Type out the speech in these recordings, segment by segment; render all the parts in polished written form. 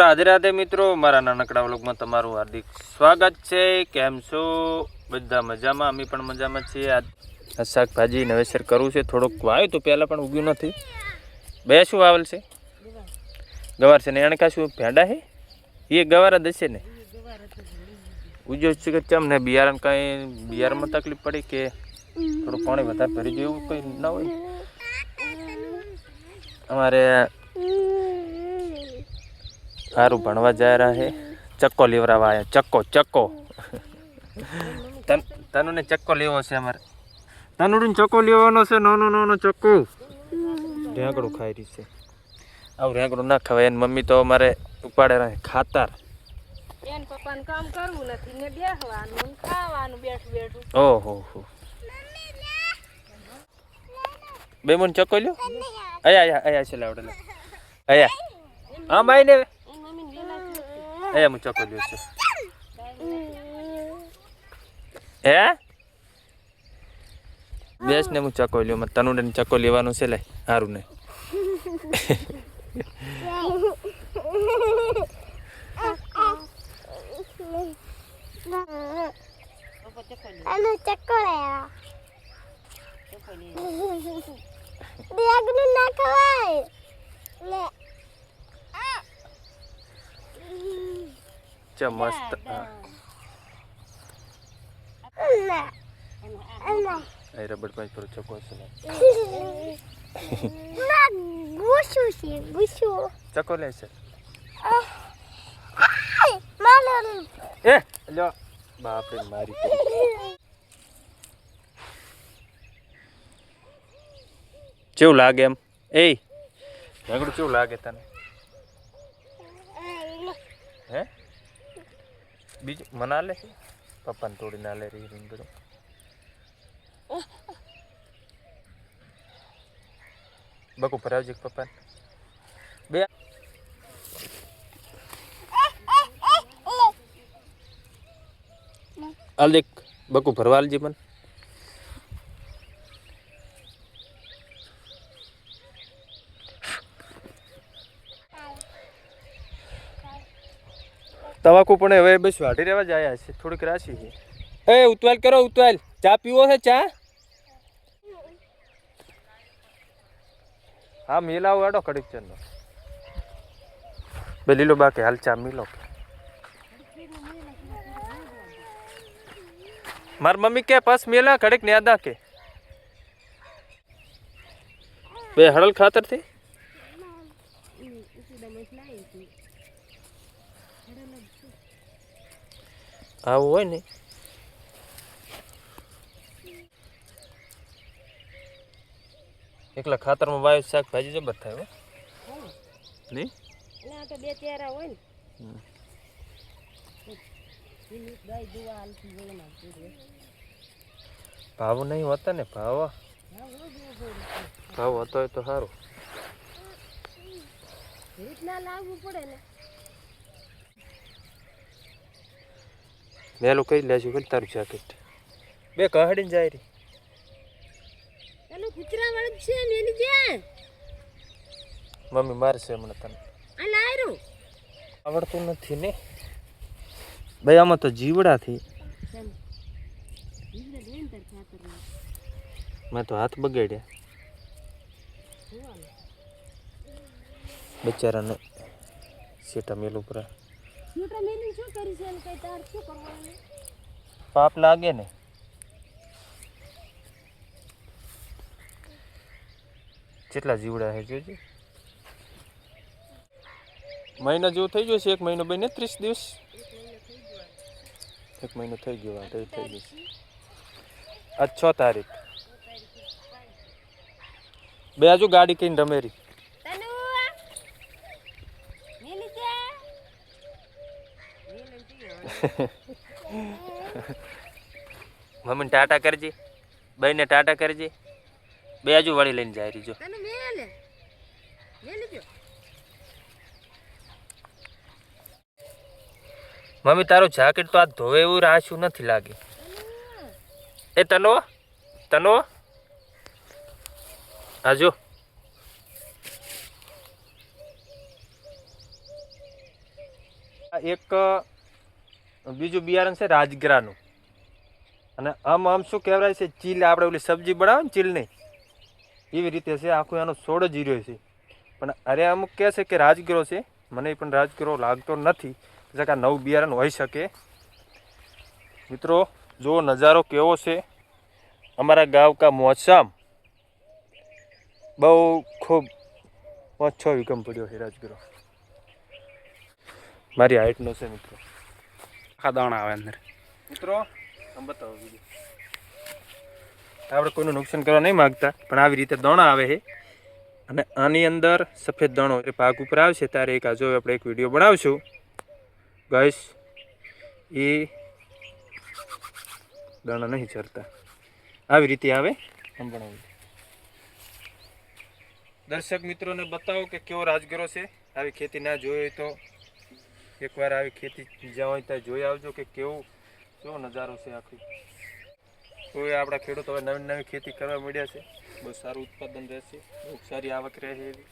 રાધે રાધે મિત્રો, મારા નાનકડા વ્લોગમાં તમારું હાર્દિક સ્વાગત છે। કેમ છો બધા? મજામાં? અમે પણ મજામાં છીએ। આ શાકભાજી નવેસર કરવું છે, થોડુંક વાવ્યું તો પહેલાં પણ ઉગ્યું નથી। બે શું વાવેલ છે? ગવાર છે ને એને કાં શું ભેંડા છે? એ ગવાર જ હશે ને? ઉગ્યો છે કે ચમ ને બિયારણ કાંઈ બિયારણમાં તકલીફ પડી કે થોડું પાણી વધારે ભરી ગયું એવું કંઈ ના હોય? અમારે સારું ભણવા जा रहा है। चक्को लेवरावा आया। चक्को तनु ने चक्को लेवो છે અમારે। તનુડીને ચક્કો લેવાનો છે, નાનો ચક્કો। રેંગડું ખાઈ રહી છે। આવું રેંગડું ના ખવાય। એની મમ્મી તો અમારે ઉપાડે રહે ખાતર। એન પપ્પાને કામ કરવું નથી ને બેસવાનું ને ખાવાનું બેઠું। ઓહો હો, બે મન ચક્કો લ્યો। આયા છે લાવડે આયા। હા ભાઈ ને આયા હું ચક્કો લ્યો છે। હે બેસ ને હું ચક્કો લ્યો। મને તનુડે ચક્કો લેવાનું છે। લે સારું ને મસ્ત રબડ પાંચ પર ચક્કો છે। ચક્કો લે છે એ લ્યો બાપરે મારી કેવું લાગે એમ? એ રેંગડું કેવું લાગે તને? હે બીજું મના લે પપ્પાને તોડી ના લે રહી રીંગણું। બકુ ભરાવજી પપ્પાને બે હાલ દેખ બકુ ભરવાલજી મને। તમાકુ પણ હવે બસ વાઢી રહેવા જ આવ્યા છે। થોડીક રાશી છે। એ ઉતવાલ કરો ઉતવાલ। ચા પીવો છે? ચા હા મિલાવ વાડો કડીક ચંદો બે લીલો બાકી હાલ ચા મિલો। માર મમ્મી કે પાસ મેલા કડીક ને આદા કે બે હળલ ખાતર થી આવું હોય ને એકલા ખાતરમાં વાયુ શાકભાજી જબર થાય હો નહીં ના તો બે ચહેરા હોય ને ભાવ નહીં હોતા ને ભાવ હોતો હોય તો સારું। રીતના લાવવું પડે ને મેલું કઈ લેજો કે તારું જેકેટ બે કહડીને જાય રી તને કૂતરા વાળું છે મેલી જાય મમ્મી મારશે હમણાં તને। આ લાયરો આવડતું નથી ને ભાઈ આમાં તો જીવડાથી મેં તો હાથ બગાડ્યા બિચારાને સેટા મેલું પૂરા પાપ લાગે ને કેટલા જીવડા છે જોજે। મહિના જેવું થઈ ગયો છે। 1 મહિનો બને 30 દિવસ 1 મહિનો થઈ ગયો આ થઈ ગયો આજ 6 તારીખ બે આજુ ગાડી કઈને રમેરી મમ્મીને ટાટા કરજે ભાઈને ટાટા કરજે બે આજુ વાળી લઈને જાય રહીજો। મમ્મી તારું જાકેટ તો આ ધોવે એવું રાખ્યું નથી લાગે। એ તનો આજો આ એક બીજું બિયારણ છે રાજગરાનું, અને આમ શું કહેવાય છે, ચીલ આપણે ઓલી સબ્જી બનાવે ને ચીલની એવી રીતે છે, આખું એનો છોડ જ રહ્યો છે. પણ અરે અમુક કહે છે કે રાજગરો છે, મને પણ રાજગરો લાગતો નથી, એટલે કે આ નવું બિયારણ હોઈ શકે. મિત્રો જો નજારો કેવો છે, અમારા ગાંવ કા મોસમ બહુ ખૂબ 5-6 વીઘમ પડ્યો છે રાજગરો, મારી હાઈટનો છે મિત્રો. આખા દાણા આવે અંદર. મિત્રો આમ બતાવો બીજું, આપણે કોઈનું નુકસાન કરવા નહીં માગતા, પણ આવી રીતે દાણા આવે છે. અને આની અંદર સફેદ દાણો એ પાક ઉપર આવશે ત્યારે એક આજો આપણે એક વિડીયો બનાવશું ગાઈસ. એ દાણા નહીં ચરતા, આવી રીતે આવે આમ બનાવું. દર્શક મિત્રોને બતાવો કે કેવો રાજગરો છે. આવી ખેતી ના જોઈ હોય તો એકવાર આવી ખેતી જ્યાં હોય ત્યાં જોઈ આવજો કે કેવો નજારો છે આખી. તો એ આપણા ખેડૂતો હવે નવી નવી ખેતી કરવા મળ્યા છે, બહુ સારું ઉત્પાદન રહેશે, બહુ સારી આવક રહે એવી.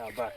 આભાર.